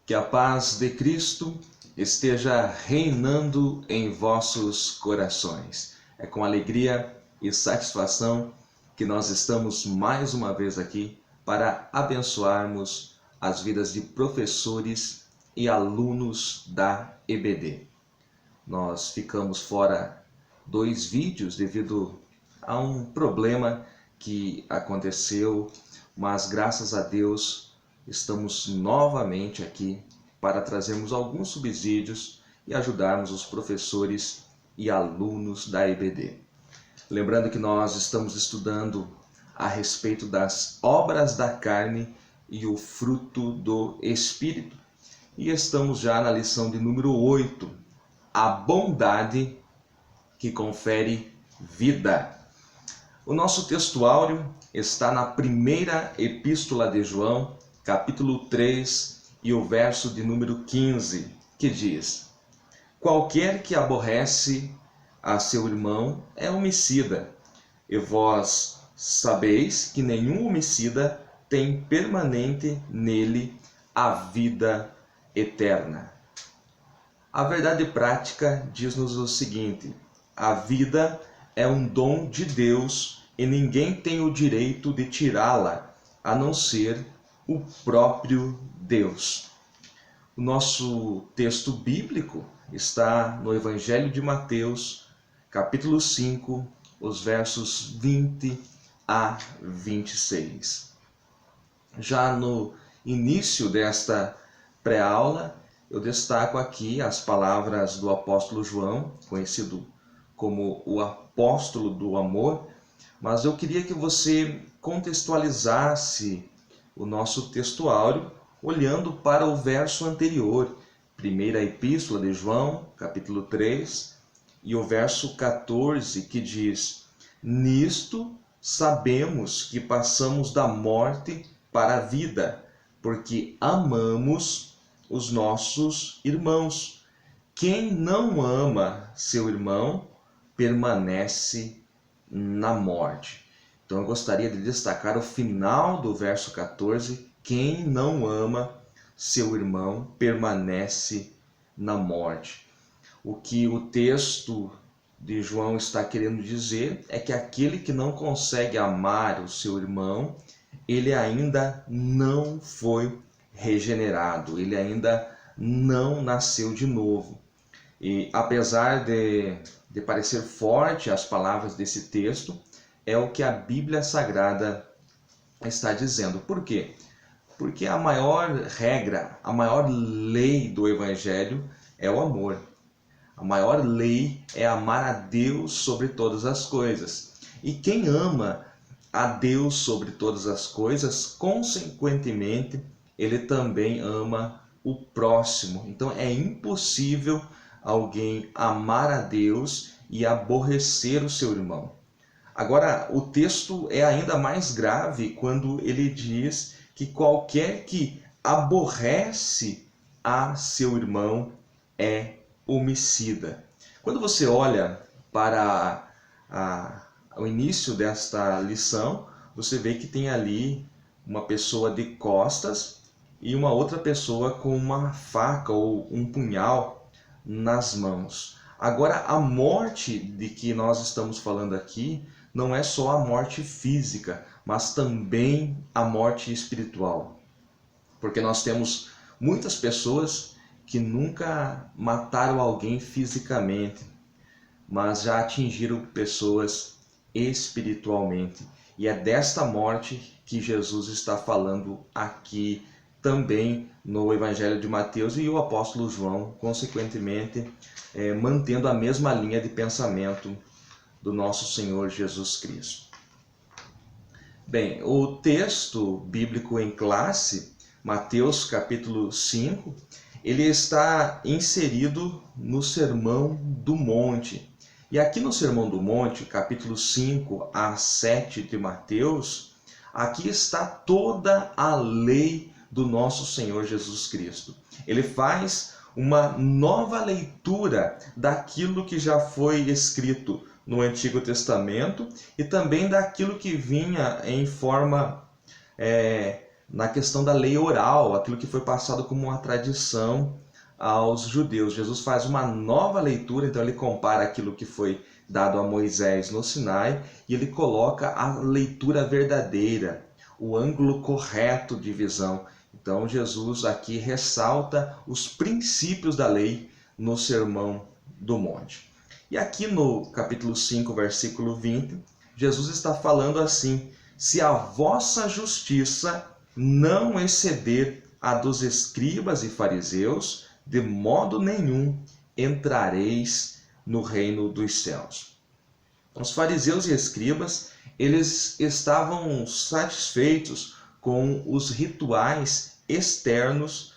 Que a paz de Cristo esteja reinando em vossos corações. É com alegria e satisfação que nós estamos mais uma vez aqui para abençoarmos as vidas de professores e alunos da EBD. Nós ficamos fora 2 vídeos devido a um problema que aconteceu, mas graças a Deus estamos novamente aqui para trazermos alguns subsídios e ajudarmos os professores e alunos da EBD. Lembrando que nós estamos estudando a respeito das obras da carne e o fruto do Espírito. E estamos já na lição de número 8, a bondade que confere vida. O nosso textuário está na primeira epístola de João, capítulo 3, e o verso de número 15, que diz: Qualquer que aborrece a seu irmão é homicida, e vós sabeis que nenhum homicida tem permanente nele a vida eterna. A verdade prática diz-nos o seguinte: a vida é um dom de Deus e ninguém tem o direito de tirá-la, a não ser o próprio Deus. O nosso texto bíblico está no Evangelho de Mateus, capítulo 5, os versos 20 a 26. Já no início desta pré-aula, eu destaco aqui as palavras do apóstolo João, conhecido como o apóstolo do amor, mas eu queria que você contextualizasse o nosso textuário olhando para o verso anterior, primeira epístola de João, capítulo 3, e o verso 14, que diz: Nisto sabemos que passamos da morte para a vida, porque amamos os nossos irmãos. Quem não ama seu irmão permanece na morte. Então eu gostaria de destacar o final do verso 14: quem não ama seu irmão permanece na morte. O que o texto de João está querendo dizer é que aquele que não consegue amar o seu irmão, ele ainda não foi regenerado, ele ainda não nasceu de novo. E apesar de parecer forte as palavras desse texto, é o que a Bíblia Sagrada está dizendo. Por quê? Porque a maior regra, a maior lei do Evangelho é o amor. A maior lei é amar a Deus sobre todas as coisas. E quem ama a Deus sobre todas as coisas, consequentemente, ele também ama o próximo. Então é impossível alguém amar a Deus e aborrecer o seu irmão. Agora, o texto é ainda mais grave quando ele diz que qualquer que aborrece a seu irmão é homicida. Quando você olha para o início desta lição, você vê que tem ali uma pessoa de costas e uma outra pessoa com uma faca ou um punhal nas mãos. Agora, a morte de que nós estamos falando aqui não é só a morte física, mas também a morte espiritual. Porque nós temos muitas pessoas que nunca mataram alguém fisicamente, mas já atingiram pessoas espiritualmente. E é desta morte que Jesus está falando aqui também no Evangelho de Mateus, e o apóstolo João, consequentemente, mantendo a mesma linha de pensamento do nosso Senhor Jesus Cristo. Bem, o texto bíblico em classe, Mateus capítulo 5, ele está inserido no Sermão do Monte. E aqui no Sermão do Monte, capítulo 5 a 7 de Mateus, aqui está toda a lei do nosso Senhor Jesus Cristo. Ele faz uma nova leitura daquilo que já foi escrito no Antigo Testamento e também daquilo que vinha em forma na questão da lei oral, aquilo que foi passado como uma tradição aos judeus. Jesus faz uma nova leitura, então ele compara aquilo que foi dado a Moisés no Sinai e ele coloca a leitura verdadeira, o ângulo correto de visão. Então Jesus aqui ressalta os princípios da lei no Sermão do Monte. E aqui no capítulo 5, versículo 20, Jesus está falando assim: se a vossa justiça não exceder a dos escribas e fariseus, de modo nenhum entrareis no reino dos céus. Os fariseus e escribas, eles estavam satisfeitos com os rituais externos,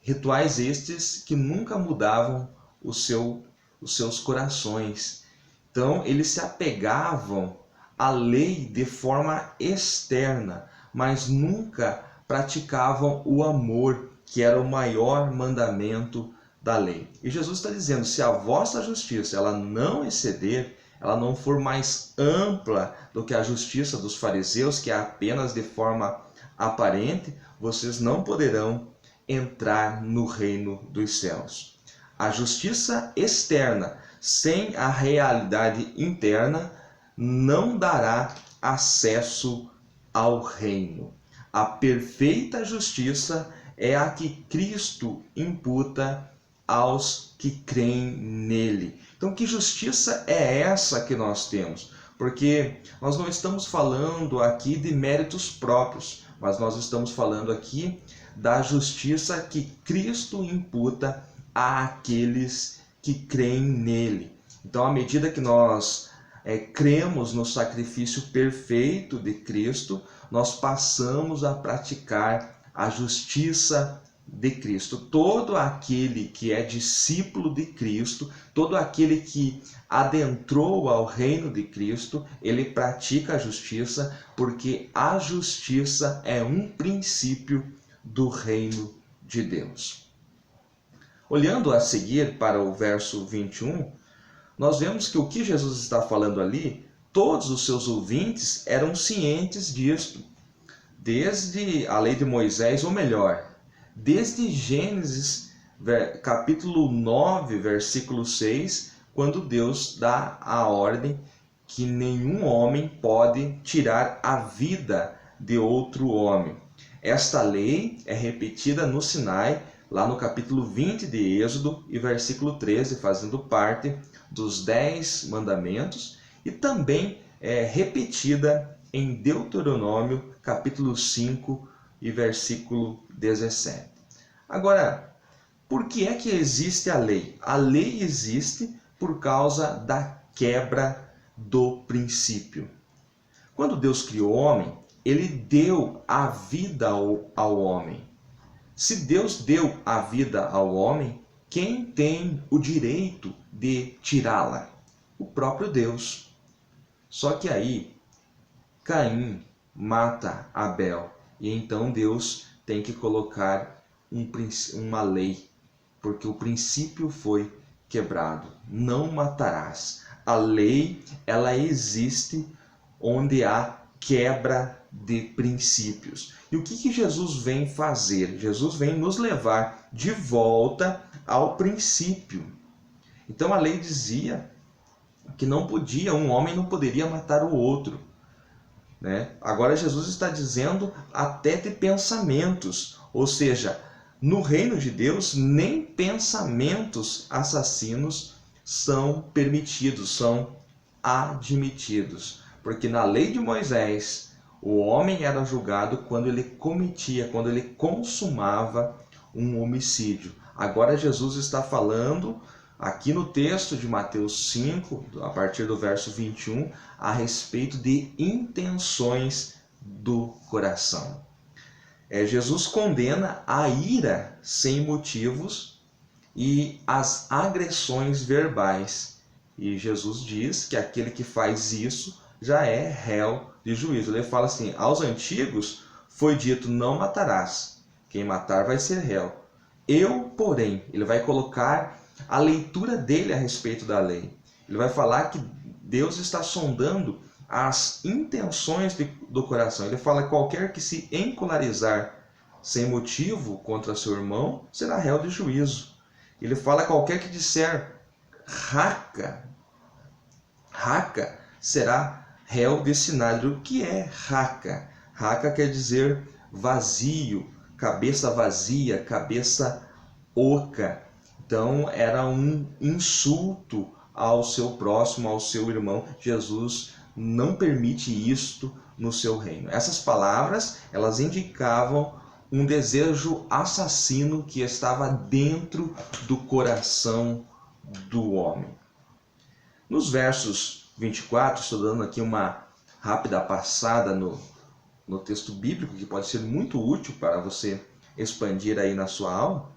rituais estes que nunca mudavam os seus corações. Então, eles se apegavam à lei de forma externa, mas nunca praticavam o amor, que era o maior mandamento da lei. E Jesus está dizendo: se a vossa justiça ela não exceder, ela não for mais ampla do que a justiça dos fariseus, que é apenas de forma aparente, vocês não poderão entrar no reino dos céus. A justiça externa, sem a realidade interna, não dará acesso ao reino. A perfeita justiça é a que Cristo imputa aos que creem nele. Então, que justiça é essa que nós temos? Porque nós não estamos falando aqui de méritos próprios, mas nós estamos falando aqui da justiça que Cristo imputa àqueles que creem nele. Então, à medida que nós cremos no sacrifício perfeito de Cristo, nós passamos a praticar a justiça de Cristo. Todo aquele que é discípulo de Cristo, todo aquele que adentrou ao reino de Cristo, ele pratica a justiça, porque a justiça é um princípio do reino de Deus. Olhando a seguir para o verso 21, nós vemos que o que Jesus está falando ali, todos os seus ouvintes eram cientes disso. Desde a lei de Moisés, ou melhor, desde Gênesis capítulo 9, versículo 6, quando Deus dá a ordem que nenhum homem pode tirar a vida de outro homem. Esta lei é repetida no Sinai, lá no capítulo 20 de Êxodo e versículo 13, fazendo parte dos 10 mandamentos, e também é repetida em Deuteronômio, capítulo 5 e versículo 17. Agora, por que é que existe a lei? A lei existe por causa da quebra do princípio. Quando Deus criou o homem, ele deu a vida ao homem. Se Deus deu a vida ao homem, quem tem o direito de tirá-la? O próprio Deus. Só que aí, Caim mata Abel, e então Deus tem que colocar uma lei, porque o princípio foi quebrado. Não matarás. A lei, ela existe onde há quebra de princípios. E o que Jesus vem fazer? Jesus vem nos levar de volta ao princípio. Então a lei dizia que um homem não poderia matar o outro, né? Agora Jesus está dizendo até de pensamentos, ou seja, no reino de Deus nem pensamentos assassinos são permitidos, são admitidos, porque na lei de Moisés o homem era julgado quando ele cometia, quando ele consumava um homicídio. Agora Jesus está falando aqui no texto de Mateus 5, a partir do verso 21, a respeito de intenções do coração. Jesus condena a ira sem motivos e as agressões verbais. E Jesus diz que aquele que faz isso já é réu de juízo. Ele fala assim: aos antigos foi dito, não matarás. Quem matar vai ser réu. Eu, porém, ele vai colocar a leitura dele a respeito da lei. Ele vai falar que Deus está sondando as intenções do coração. Ele fala: qualquer que se encolarizar sem motivo contra seu irmão será réu de juízo. Ele fala: qualquer que disser raca, raca, será réu desse sinário. O que é raca? Raca quer dizer vazio, cabeça vazia, cabeça oca. Então era um insulto ao seu próximo, ao seu irmão. Jesus não permite isto no seu reino. Essas palavras, elas indicavam um desejo assassino que estava dentro do coração do homem. Nos versos 24, estou dando aqui uma rápida passada no texto bíblico, que pode ser muito útil para você expandir aí na sua aula.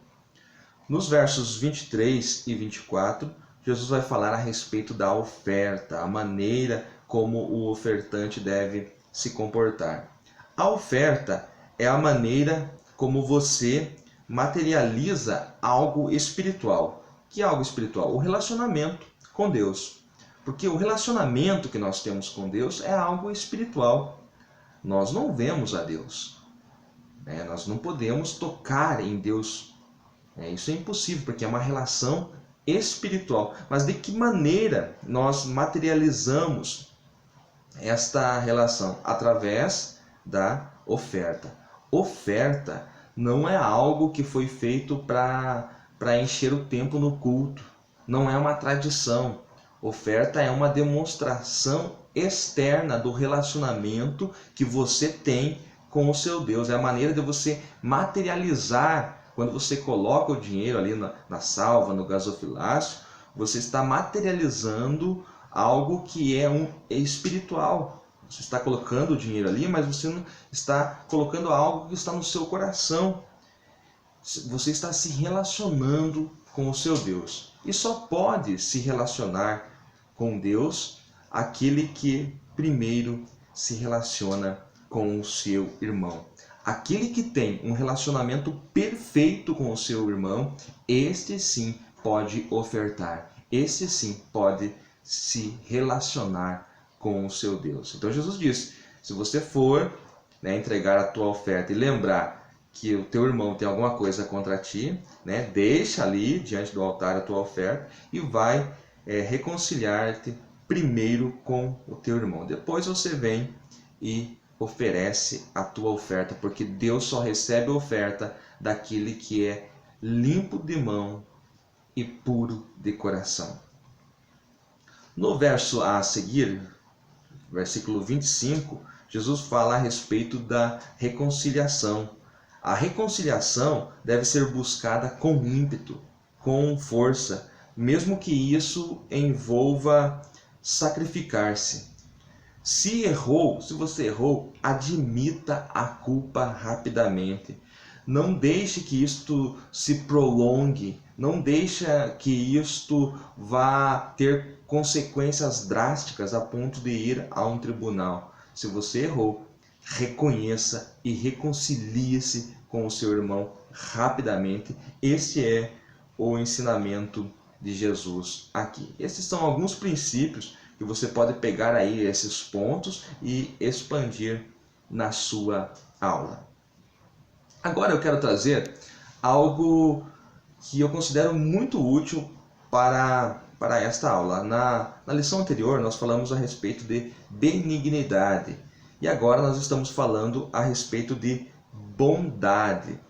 Nos versos 23 e 24, Jesus vai falar a respeito da oferta, a maneira como o ofertante deve se comportar. A oferta é a maneira como você materializa algo espiritual. Que é algo espiritual? O relacionamento com Deus. Porque o relacionamento que nós temos com Deus é algo espiritual. Nós não vemos a Deus. Nós não podemos tocar em Deus. Isso é impossível, porque é uma relação espiritual. Mas de que maneira nós materializamos esta relação? Através da oferta. Oferta não é algo que foi feito para encher o tempo no culto. Não é uma tradição. Oferta é uma demonstração externa do relacionamento que você tem com o seu Deus. É a maneira de você materializar. Quando você coloca o dinheiro ali na salva, no gasofilácio, você está materializando algo que é espiritual. Você está colocando o dinheiro ali, mas você não está colocando algo que está no seu coração. Você está se relacionando com o seu Deus. E só pode se relacionar com Deus aquele que primeiro se relaciona com o seu irmão. Aquele que tem um relacionamento perfeito com o seu irmão, este sim pode ofertar. Este sim pode se relacionar com o seu Deus. Então Jesus disse: se você for entregar a tua oferta e lembrar que o teu irmão tem alguma coisa contra ti, deixa ali diante do altar a tua oferta e vai reconciliar-te primeiro com o teu irmão. Depois você vem e oferece a tua oferta, porque Deus só recebe a oferta daquele que é limpo de mão e puro de coração. No verso a seguir, versículo 25, Jesus fala a respeito da reconciliação. A reconciliação deve ser buscada com ímpeto, com força, mesmo que isso envolva sacrificar-se. Se você errou, admita a culpa rapidamente. Não deixe que isto se prolongue, não deixe que isto vá ter consequências drásticas a ponto de ir a um tribunal. Se você errou, reconheça e reconcilie-se com o seu irmão rapidamente. Este é o ensinamento de Jesus aqui. Esses são alguns princípios que você pode pegar aí esses pontos e expandir na sua aula. Agora eu quero trazer algo que eu considero muito útil para esta aula. Na lição anterior nós falamos a respeito de benignidade e agora nós estamos falando a respeito de bondade.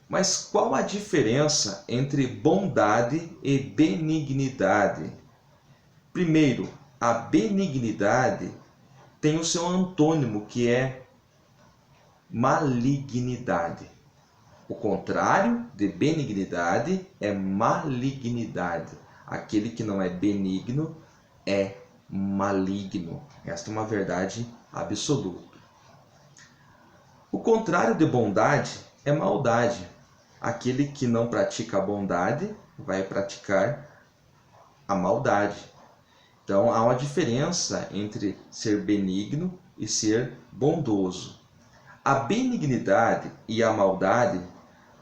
Mas qual a diferença entre bondade e benignidade? Primeiro, a benignidade tem o seu antônimo, que é malignidade. O contrário de benignidade é malignidade. Aquele que não é benigno é maligno. Esta é uma verdade absoluta. O contrário de bondade é maldade. Aquele que não pratica a bondade vai praticar a maldade. Então há uma diferença entre ser benigno e ser bondoso. A benignidade e a maldade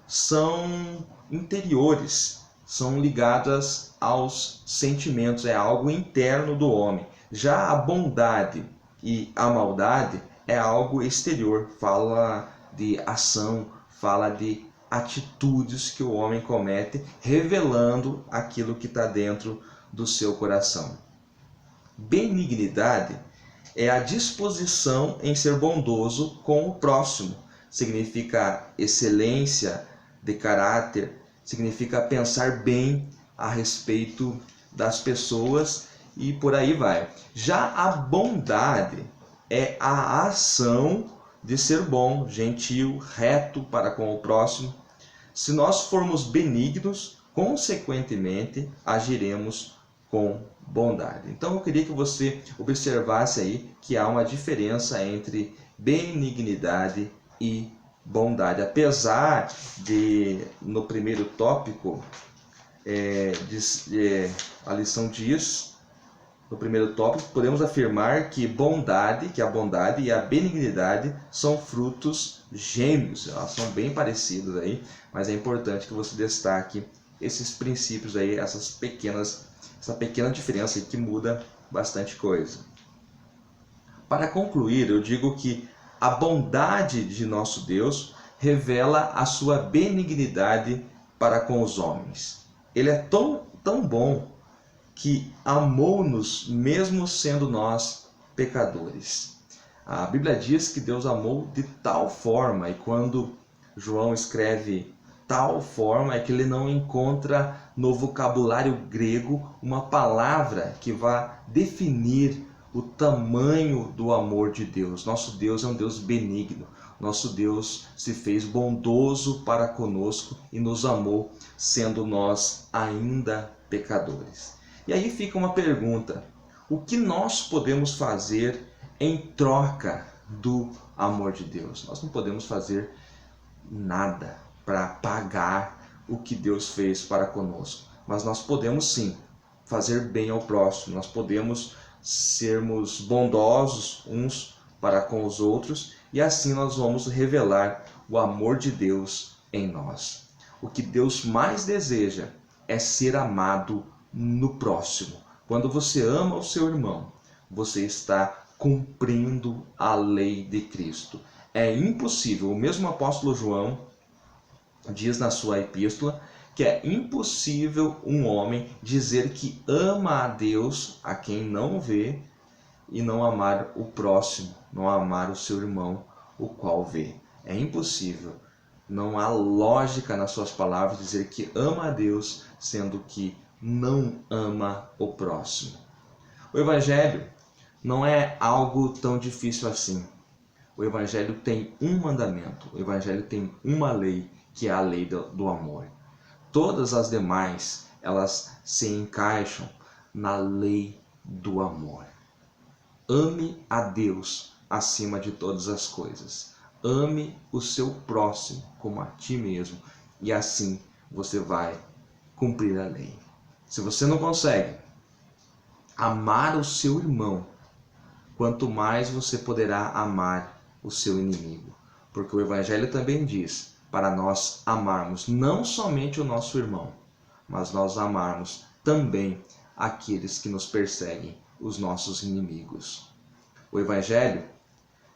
são interiores, são ligadas aos sentimentos, é algo interno do homem. Já a bondade e a maldade é algo exterior, fala de ação, fala de atitudes que o homem comete, revelando aquilo que está dentro do seu coração. Benignidade é a disposição em ser bondoso com o próximo. Significa excelência de caráter, significa pensar bem a respeito das pessoas e por aí vai. Já a bondade é a ação de ser bom, gentil, reto para com o próximo. Se nós formos benignos, consequentemente agiremos com bondade. Então eu queria que você observasse aí que há uma diferença entre benignidade e bondade. Apesar de no primeiro tópico a lição diz, no primeiro tópico, podemos afirmar que a bondade e a benignidade são frutos gêmeos. Elas são bem parecidas aí, mas é importante que você destaque esses princípios aí, essa pequena diferença aí que muda bastante coisa. Para concluir, eu digo que a bondade de nosso Deus revela a sua benignidade para com os homens. Ele é tão bom que amou-nos mesmo sendo nós pecadores. A Bíblia diz que Deus amou de tal forma, e quando João escreve tal forma, é que ele não encontra no vocabulário grego uma palavra que vá definir o tamanho do amor de Deus. Nosso Deus é um Deus benigno. Nosso Deus se fez bondoso para conosco e nos amou, sendo nós ainda pecadores. E aí fica uma pergunta: o que nós podemos fazer em troca do amor de Deus? Nós não podemos fazer nada para pagar o que Deus fez para conosco, mas nós podemos sim fazer bem ao próximo, nós podemos sermos bondosos uns para com os outros e assim nós vamos revelar o amor de Deus em nós. O que Deus mais deseja é ser amado no próximo. Quando você ama o seu irmão, você está cumprindo a lei de Cristo. É impossível, o mesmo apóstolo João diz na sua epístola, que é impossível um homem dizer que ama a Deus, a quem não vê, e não amar o próximo, não amar o seu irmão, o qual vê. É impossível. Não há lógica nas suas palavras dizer que ama a Deus, sendo que não ama o próximo. O Evangelho não é algo tão difícil assim. O Evangelho tem um mandamento, o Evangelho tem uma lei, que é a lei do amor. Todas as demais, elas se encaixam na lei do amor. Ame a Deus acima de todas as coisas. Ame o seu próximo como a ti mesmo. E assim você vai cumprir a lei. Se você não consegue amar o seu irmão, quanto mais você poderá amar o seu inimigo. Porque o Evangelho também diz para nós amarmos não somente o nosso irmão, mas nós amarmos também aqueles que nos perseguem, os nossos inimigos. O Evangelho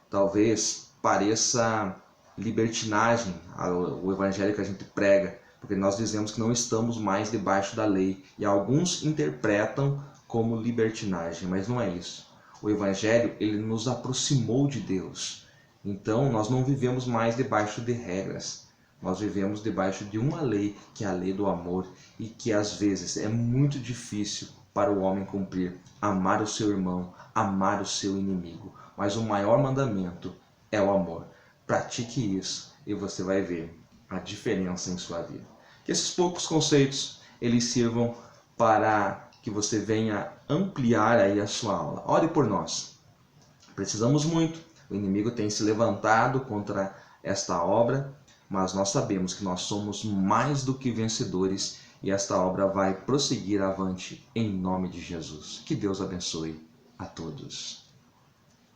talvez pareça libertinagem, o Evangelho que a gente prega, porque nós dizemos que não estamos mais debaixo da lei, e alguns interpretam como libertinagem, mas não é isso. O Evangelho, ele nos aproximou de Deus. Então, nós não vivemos mais debaixo de regras. Nós vivemos debaixo de uma lei, que é a lei do amor, e que às vezes é muito difícil para o homem cumprir. Amar o seu irmão, amar o seu inimigo. Mas o maior mandamento é o amor. Pratique isso e você vai ver a diferença em sua vida. Que esses poucos conceitos, eles sirvam para que você venha ampliar aí a sua aula. Ore por nós. Precisamos muito. O inimigo tem se levantado contra esta obra, mas nós sabemos que nós somos mais do que vencedores e esta obra vai prosseguir avante em nome de Jesus. Que Deus abençoe a todos.